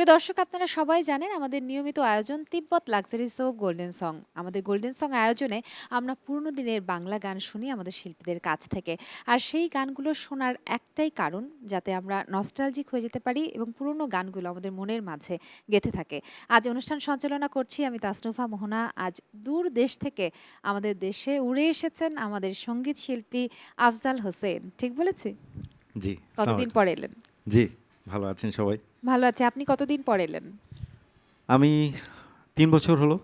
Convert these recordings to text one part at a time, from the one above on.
প্রিয় দর্শক, আপনারা সবাই জানেন আমাদের নিয়মিত আয়োজন তিব্বত লাক্সারি শো গোল্ডেন সং। আমাদের গোল্ডেন সং আয়োজনে আমরা পুরনো দিনের বাংলা গান শুনি আমাদের শিল্পীদের কাছ থেকে। আর সেই গানগুলো শোনার একটাই কারণ, যাতে আমরা নস্টালজিক হয়ে যেতে পারি এবং পুরনো গানগুলো আমাদের মনের মাঝে গেঁথে থাকে। আজ অনুষ্ঠান সঞ্চালনা করছি আমি তাসনুফা মোহনা। আজ দূর দেশ থেকে আমাদের দেশে উড়ে এসেছেন আমাদের সঙ্গীত শিল্পী আফজাল হোসেন। ঠিক বলেছি? জি। কতদিন পর এলেন? জি, ভালো আছেন সবাই? ভালো আছে। আপনি কতদিন পর এলেন? আমি ৩ বছর হলো।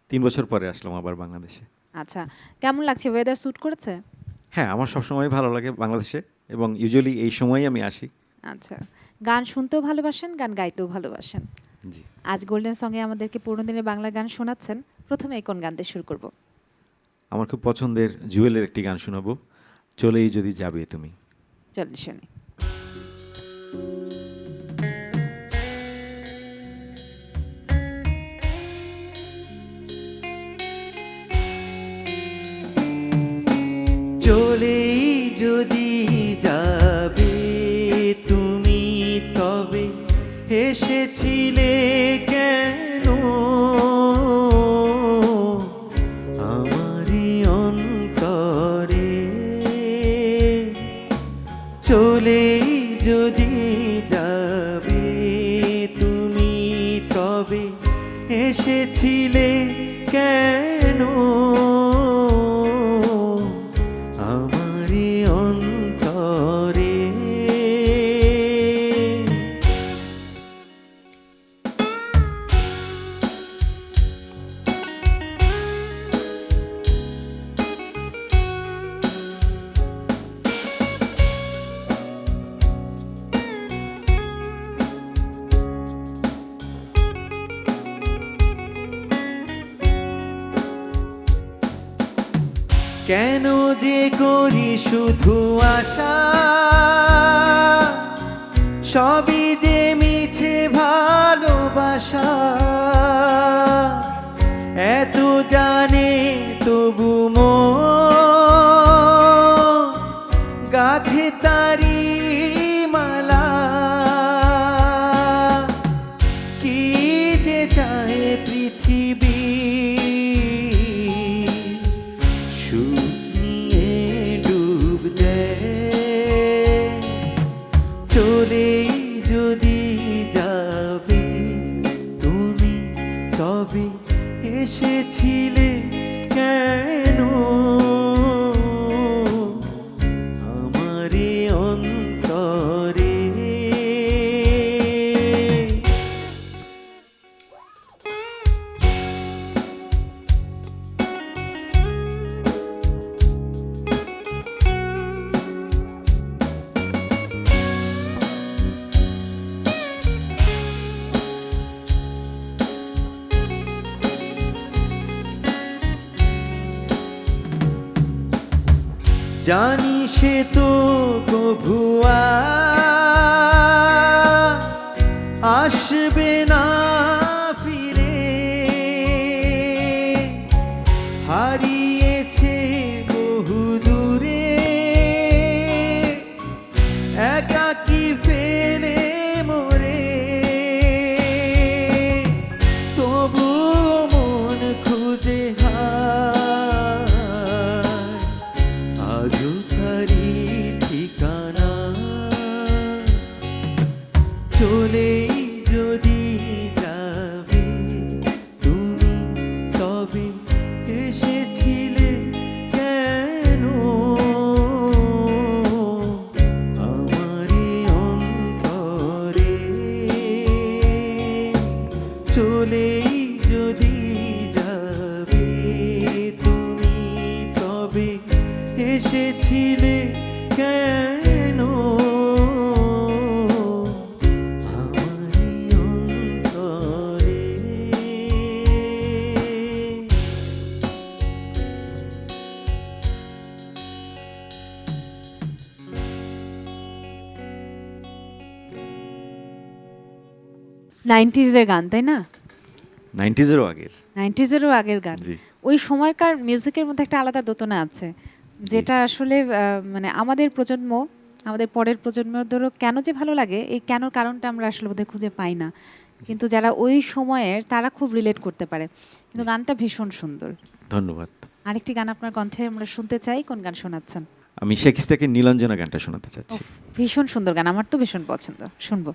৩ বছর পরে আসলাম আবার বাংলাদেশে। আচ্ছা, কেমন লাগছে? ওয়েদার স্যুট করেছে? হ্যাঁ, আমার সবসময় ভালো লাগে বাংলাদেশে এবং ইউজুয়ালি এই সময়ই আমি আসি। আচ্ছা, গান শুনতেও ভালোবাসেন, গান গাইতেও ভালোবাসেন। জি। আজ গোল্ডেন সঙ্গে আমাদেরকে পুরোনো দিনের বাংলা গান শোনাচ্ছেন। প্রথমে কোন গান দিয়ে শুরু করব? আমার খুব পছন্দের জুয়েলের একটি গান শোনাবো, চলেই যদি যাবে তুমি। চলেন শুনি। চলেই যদি যাবে তুমি, তবে এসেছিলে কেন আমারই অন্তরে? চলেই যদি যাবে তুমি, তবে এসেছিলে কেন আমারই অন্তরে? কেন যে করি শুধু আশা, সবই যে মিছে ভালোবাসা। এত জানে তবু মন গাঁথে তারি মালা। কি যে চায় পৃথিবী সুখ নিয়ে ডুব দেয়। চলেই যদি যাবে তুমি, তবে এসেছিলে কেন আমারই অন্তরে? জানি সে তো কভু আসবে না ফিরে, হারিয়েছে বহু দূরে একাকী ফেলে মোরে। তবু মন খুঁজে আজও তারি ঠিকানা। চলেই যদি যাবে তুমি, তবে এসেছিলে কেন আমারই অন্তরে? চলেই যদি যাবে তুমি, তবে এসেছিলে কেন আমারই অন্তরে? নাইনটিজের গান, তাই না? 90s-এরও আগের। 90s-এরও আগের গান। জি। ওই সময়কার মিউজিকের মধ্যে একটা আলাদা দোতনা আছে, যেটা আসলে মানে আমাদের প্রজন্ম, আমাদের পরের প্রজন্মদেরও কেন যে ভালো লাগে, এই কেন কারণটা আমরা আসলে বোধহয় খুঁজে পাই না। কিন্তু যারা ওই সময়ের তারা খুব রিলেট করতে পারে। কিন্তু গানটা ভীষণ সুন্দর। ধন্যবাদ। আরেকটি গান আপনার কণ্ঠে আমরা শুনতে চাই, কোন গান শোনাচ্ছেন? আমি শেখিস থেকে নীলাঞ্জনা গানটা শোনাতে চাচ্ছি। উফ, ভীষণ সুন্দর গান, আমার তো ভীষণ পছন্দ, শুনবো।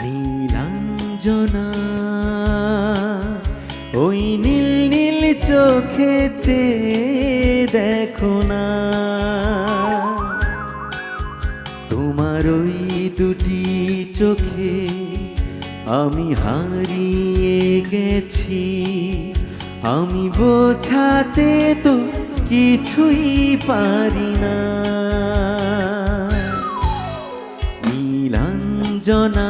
নীলাঞ্জনা ওই নীল নীল চোখে চেয়ে দেখো না, তোমার ওই দুটি চোখে আমি হারিয়ে গেছি। আমি বোঝাতে তো কিছুই পারি না। নীলাঞ্জনা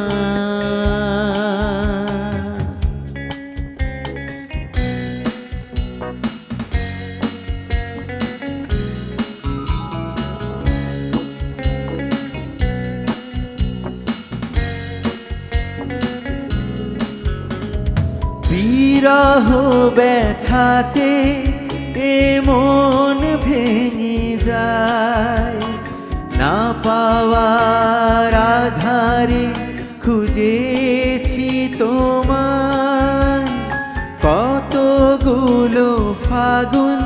বিরহ ব্যথাতে এ মন ভেঙে যায়, না পাওয়ার আধারে খুঁজেছি তোমায়। কতগুলো ফাগুন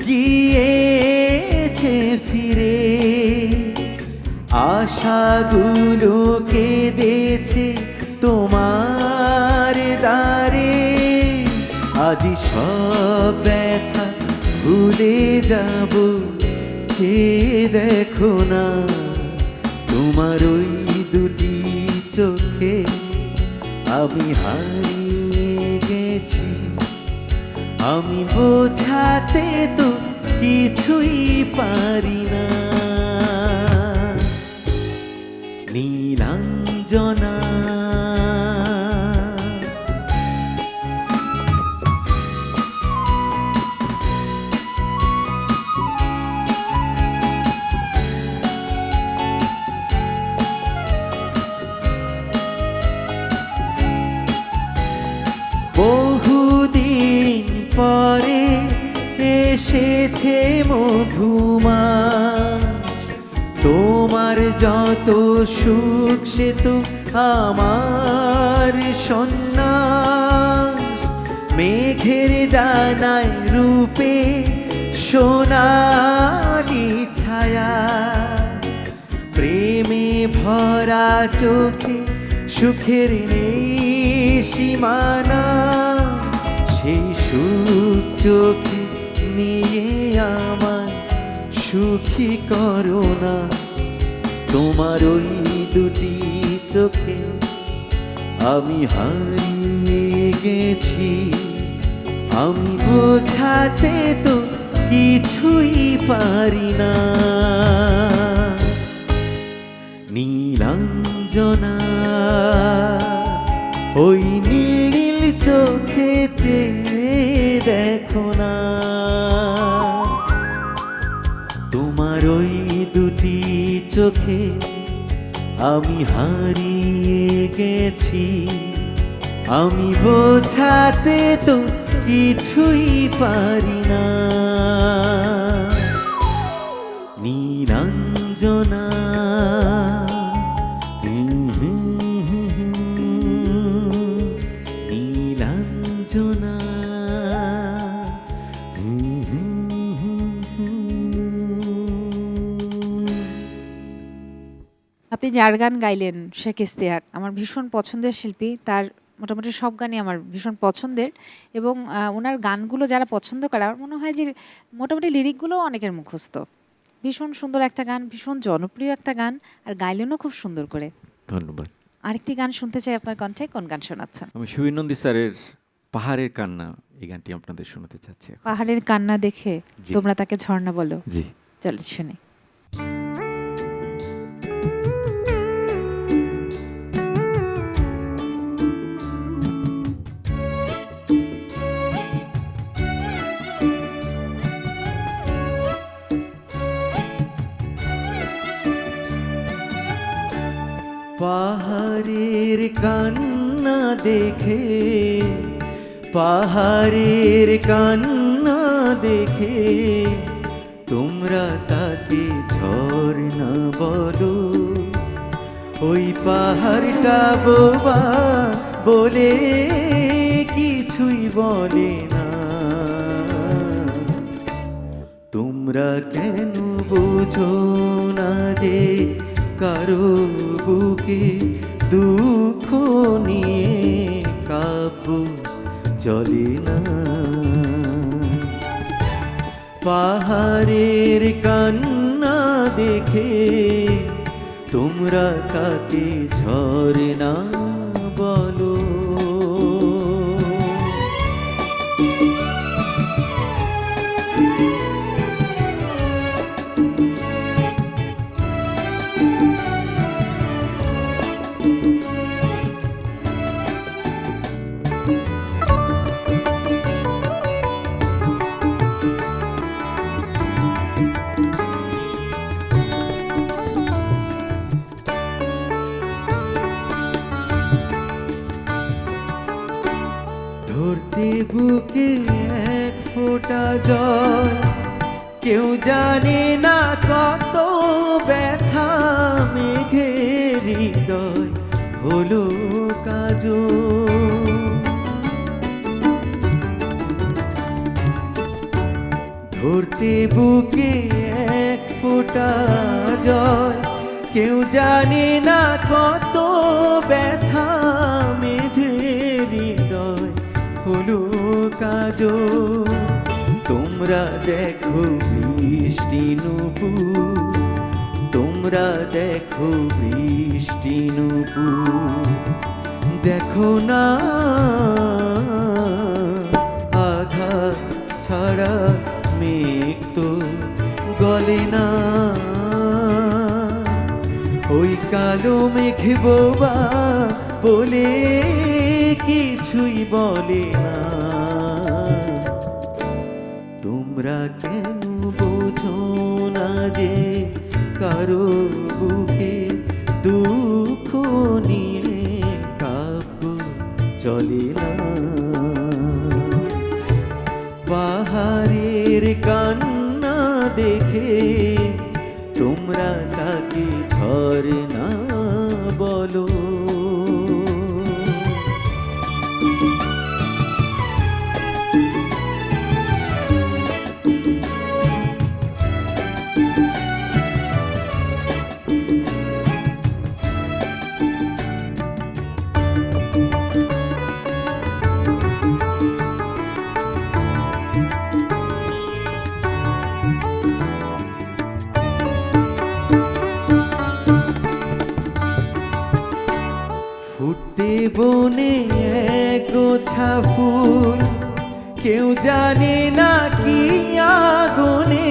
গিয়েছে ফিরে, আশাগুলো কেঁদেছে তোমার দ্বারে। আজ সব ব্যথা ভুলে যাব, চেয়ে দেখো না, তোমার ওই দুটি চোখে আমি হারিয়ে গেছি। আমি বোঝাতে তো কিছুই পারি না। নীলাঞ্জনা বহুদিন পরে এসেছে মধুমাস, তোমার যত সুখ সে তো আমার সন্ন্যাস। মেঘের ডানায় রূপে সোনালি ছায়া, প্রেমে ভরা চোখে সুখের নেই সীমানা। সেই সুখ চোখে নিয়ে আমার সুখী করো না, তোমার ওই দুটি চোখে আমি হারিয়ে গেছি। আমি বোঝাতে তো কিছুই পারি না। নীলাঞ্জনা ওই নীল নীল চোখে চেয়ে দেখো না, তোমার ওই দুটি চোখে আমি হারিয়ে গেছি। আমি বোঝাতে তো কিছুই পারি না। নীলাঞ্জনা নীলাঞ্জনা আপনি যার গান গাইলেন শেখ ইশতিয়াক, আমার ভীষণ পছন্দের শিল্পী। তার মোটামুটি সব গানই আমার ভীষণ পছন্দের, এবং ওনার গানগুলো যারা পছন্দ করে আমার মনে হয় যে মোটামুটি লিরিকগুলো অনেকের মুখস্থ। ভীষণ সুন্দর একটা গান, ভীষণ জনপ্রিয় একটা গান, আর গাইলেনও খুব সুন্দর করে। ধন্যবাদ। আরেকটি গান শুনতে চাই আপনার কণ্ঠে, কোন গান শোনাচ্ছেন? আমি সুবীর নন্দী স্যারের পাহাড়ের কান্না এই গানটি আপনাদের শোনাতে চাচ্ছি এখন। পাহাড়ের কান্না দেখে জি। তোমরা তাকে ঝর্ণা বলো। জি। চলো শুনি। পাহাড়ের কান্না দেখে, পাহাড়ের কান্না দেখে তোমরা তাকে ঝর্ণা বলো। ওই পাহাড়টা বোবা বলে কিছুই বলে না। তোমরা কেন বুঝো না যে কারো বুকে দুঃখ নিয়ে কাব্য চলে না। পাহাড়ের কান্না দেখে তোমরা তাকে ঝর্ণা বলো। ধরতে বুকে এক ফোঁটা জল, কেউ জানে না কত ব্যথা। মেঘের হৃদয় হলো কাজল। ধরতে বুকে এক ফোঁটা জল, কেউ জানে না কত ব্যথা। মেঘের হৃদয় হলো কাজল। তোমরা দেখো বৃষ্টি নুপুর, তোমরা দেখো বৃষ্টি নুপুর। দেখো না আঘাত ছাড়া মেঘ তো গলে না। ওই কালো মেঘ বোবা বলে কিছুই বলে না। তোমরা কেন বোঝো না যে কারো বুকে দুঃখ নিয়ে কাব্য চলে না। পাহাড়ের কান্না দেখে তোমরা তাকে ঝর্ণা বলো। ফুটতে বনে এক গোছা ফুল, কেউ জানে না কি আগুনে।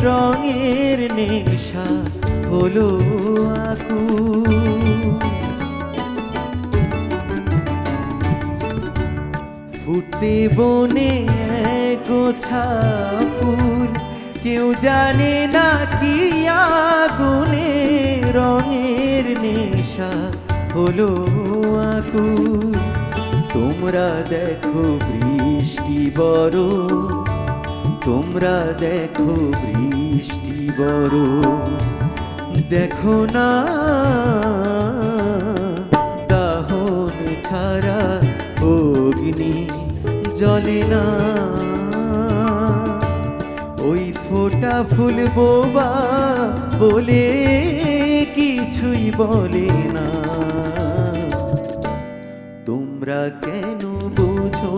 রঙের নেশা হলো আকুল। ফুটতে বনে এক গোছা ফুল, কেউ জানে না কি আগুনে। রঙের নেশা হলো আকুল। তোমরা দেখো বৃষ্টি বড়, তোমরা দেখো বৃষ্টি বড়। দেখো না দাহন ছাড়া অগ্নি জ্বলে না। ওই ফোঁটা ফুল বোবা বলে কিছুই বলে না। তোমরা কেন বুঝো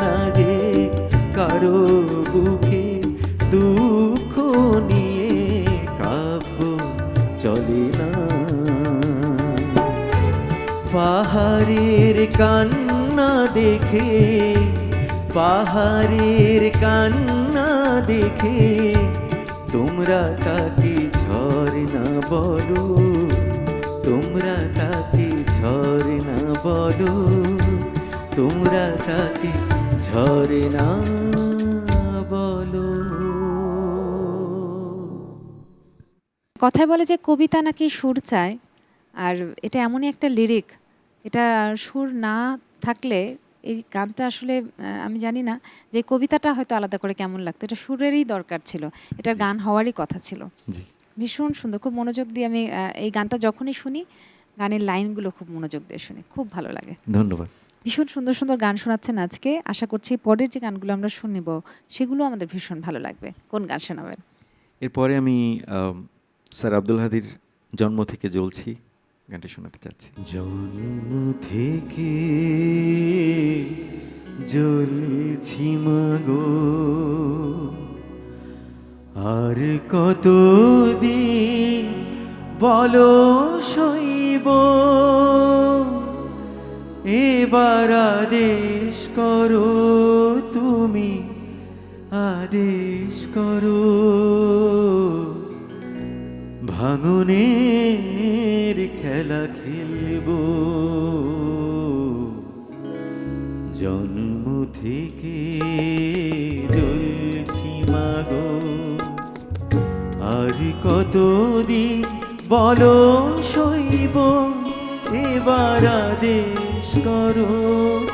না যে কারো বুকে দুঃখ নিয়ে কাব্য চলে না। পাহাড়ের কান্না দেখে, পাহাড়ের কান্না দেখে তোমরা তাকে ঝর্ণা বলো। তোমরা তাকে ঝর্ণা বলো, তোমরা তাকে ঝর্ণা বলো। কথায় বলে যে কবিতা নাকি সুর চায়, আর এটা এমনই একটা লিরিক, এটা সুর না থাকলে এই গানটা আসলে আমি জানি না যে কবিতাটা হয়তো আলাদা করে কেমন লাগতো, এটা সুরেরই দরকার ছিল, এটার গান হওয়ারই কথা ছিল। জি ভীষণ সুন্দর, খুব মনোযোগ দিয়ে আমি এই গানটা যখনই শুনি, গানের লাইনগুলো খুব মনোযোগ দিয়ে শুনি, খুব ভালো লাগে। ধন্যবাদ। ভীষণ সুন্দর সুন্দর গান শোনাচ্ছেন আজকে, আশা করছি পরের যে গানগুলো আমরা শুনব সেগুলো আমাদের ভীষণ ভালো লাগবে। কোন গান শোনাবেন? এরপরে আমি স্যার আব্দুল হাদীর জন্ম থেকে জ্বলছি গানটি শোনাতে চাচ্ছি। জন্ম থেকে জ্বলছি মাগো, আর কতদিন বলো সইব, এবার আদেশ করো তুমি, আদেশ করো। ভাঙনের খেলা খেলব, জন্ম থেকে জ্বলছি মাগো, আর কতদিন বলো সইব, এবার আদেশ করো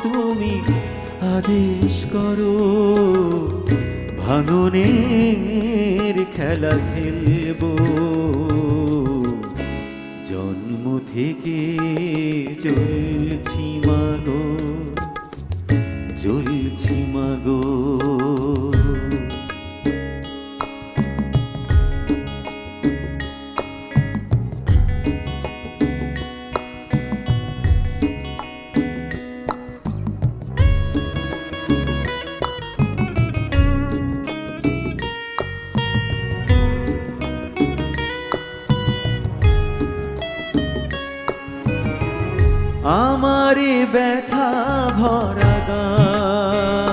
তুমি, আদেশ করো। ভাঙনের খেলা খেলব, জন্ম থেকে জ্বলছি মাগো, জ্বলছি মাগো। আমারে ব্যথা ভরা গান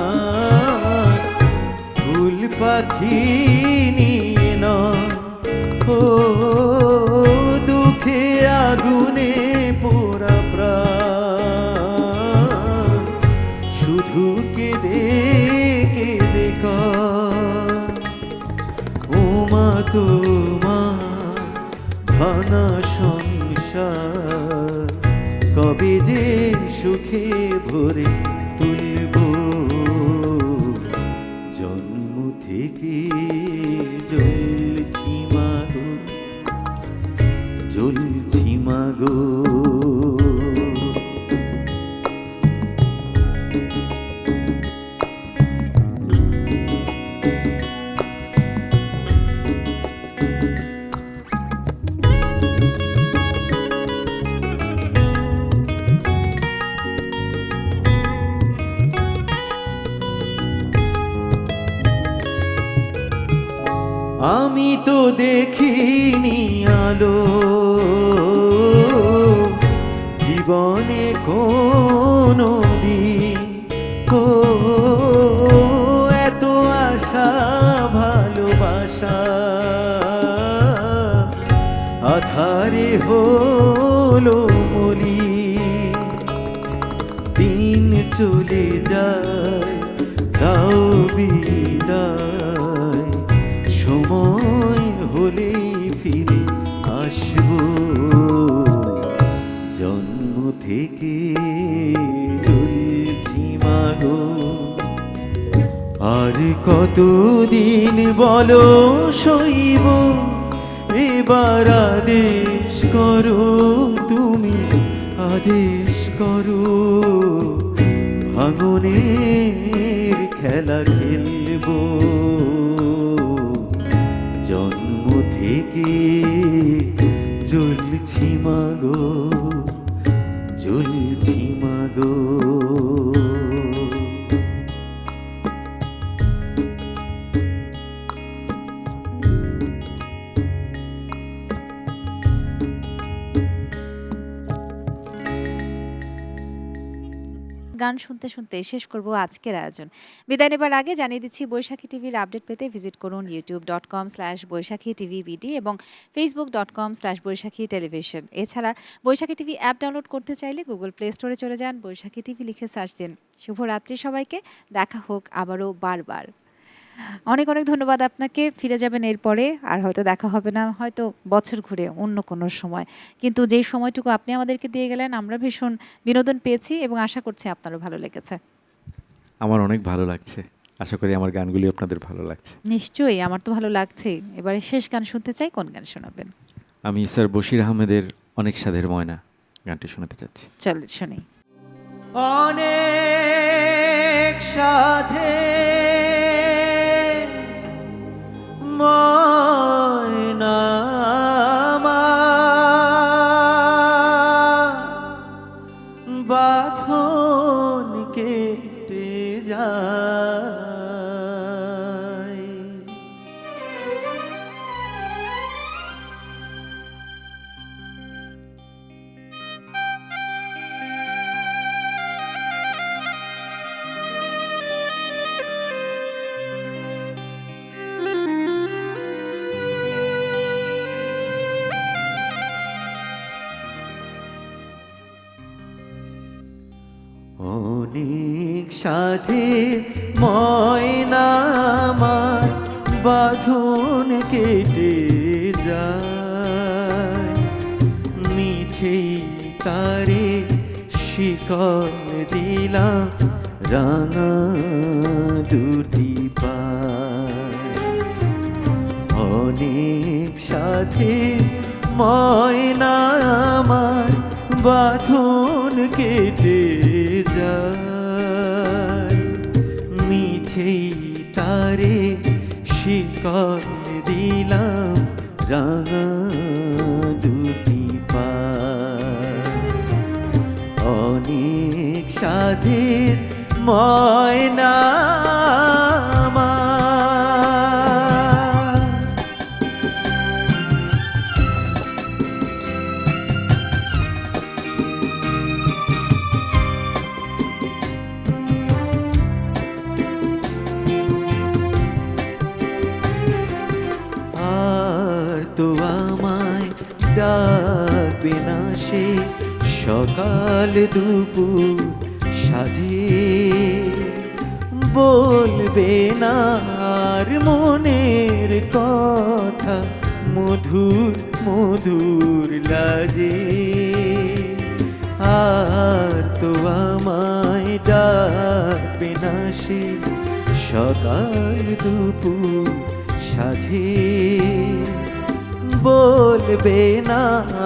ফুল পাখি নিয়ে নয়, ও দুঃখে আগুনে পোড়া প্রাণ, শুধু কেঁদে কেঁদে কয়, ও মা তোমার ভাঙা সংসার কবে যে সুখে ভরে তুলব, জন্ম থেকে জ্বলছি মাগো, জ্বলছি মাগো। আমি তো দেখিনি আলো জীবনে কোনো দিন, ও এত আশা ভালোবাসা আধারে হলো মলি, দিন চলে যায় দাও বিদায়, সময় হলে ফিরে আসবো, জন্ম থেকে জ্বলছি মাগো, আর কতদিন বলো সইব, এবার আদেশ করো তুমি, আদেশ করো। ভাঙনের খেলা খেলব, জন্ম থেকে জ্বলছি মাগো, জ্বলছি মাগো। গান শুনতে শুনতে শেষ করব আজকের আয়োজন। বিদায় নেবার আগে জানিয়ে দিচ্ছি, বৈশাখী টিভির আপডেট পেতে ভিজিট করুন youtube.com/বৈশাখী টিভি বিডি এবং facebook.com/বৈশাখী টেলিভিশন। এছাড়া বৈশাখী টিভি অ্যাপ ডাউনলোড করতে চাইলে গুগল প্লে স্টোরে চলে যান, বৈশাখী টিভি লিখে সার্চ দিন। শুভরাত্রি সবাইকে, দেখা হোক আবারও বারবার। অনেক অনেক ধন্যবাদ আপনাকে। ফিরে যাবেন এরপরে, আর হয়তো দেখা হবে না, হয়তো বছর ঘুরে অন্য কোনো সময়। কিন্তু যেই সময়টুকু আপনি আমাদেরকে দিয়ে গেলেন আমরা ভীষণ বিনোদন পেয়েছি এবং আশা করছি আপনারও ভালো লেগেছে। আমার অনেক ভালো লাগছে। আশা করি আমার গানগুলি আপনাদের ভালো লাগছে। নিশ্চয়ই, আমার তো ভালো লাগছেই। এবারে শেষ গান শুনতে চাই, কোন গান শোনাবেন? আমি স্যার বশির আহমেদের অনেক সাধের ময়না গানটি শোনাতে চাচ্ছি। চল শুনি। অনেক সাধে ময়না বাঁধন কেটে যায়। অনেক সাথে ময়না আমার বাঁধন কেটে যায়, মিছেই তারে শিকল দিলাম রাঙা দুটি পায়। অনেক সাথে ময়না আমার বাঁধন কেটে যায়, মিছেই তারে শিকল দিলাম রাঙা দুটি পায়। অনেক সাধের ময়না আমার। আর তো আমায় ডাকবে না সে সকাল দুপুর সাজে, বলবে না আর মনের কথা মধুর মধুর লাজে। আর তো আমায় ডাকবে না সে সকাল দুপুর সাজে, বলবে না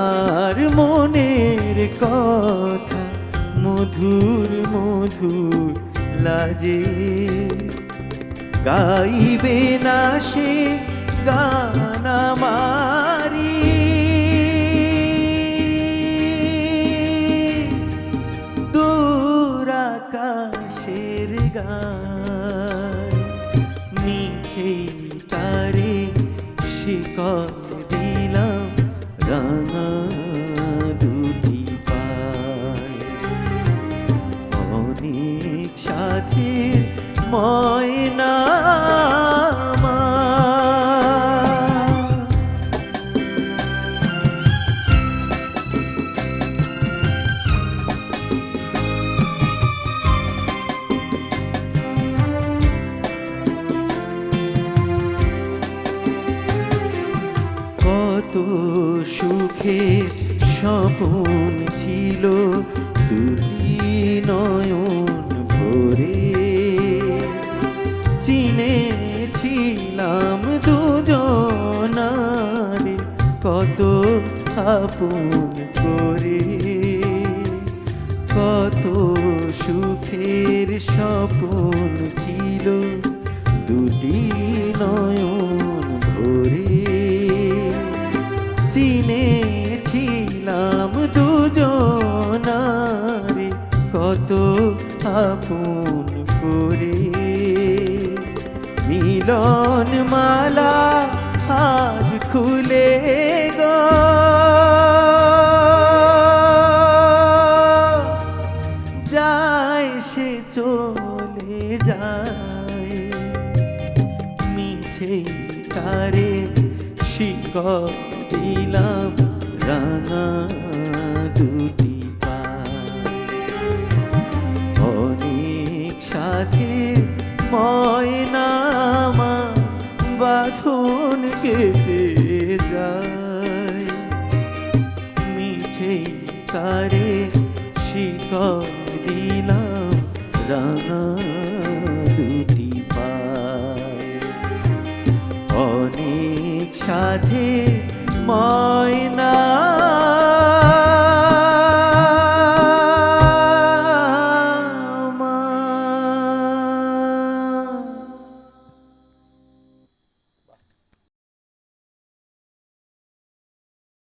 আর মনের কথা মধুর মধুর লাজে। গাইবে না সে গান আমারি, দূর আকাশের গান, মিছেই তারে শিকল দিলাম রাঙা দুটি পায়। অনেক সাথের ময়না আমার। কত সুখে স্বপন ছিল দুটি নয়ন ভরে, চিনেছিলাম দুজনারে কত আপন করে। কত সুখের স্বপন ছিল দুটি নয়ন ভরে, চিনেছিলাম দুজনারে কত আপন করে। মিলন মালা আজ খুলে গো, যায় সে চলে যায়, মিছেই তারে শিকল দিলাম রাঙা দুটি পায়। অনেক সাথে ময়না সেই তারে শিকল দিলাম রাঙা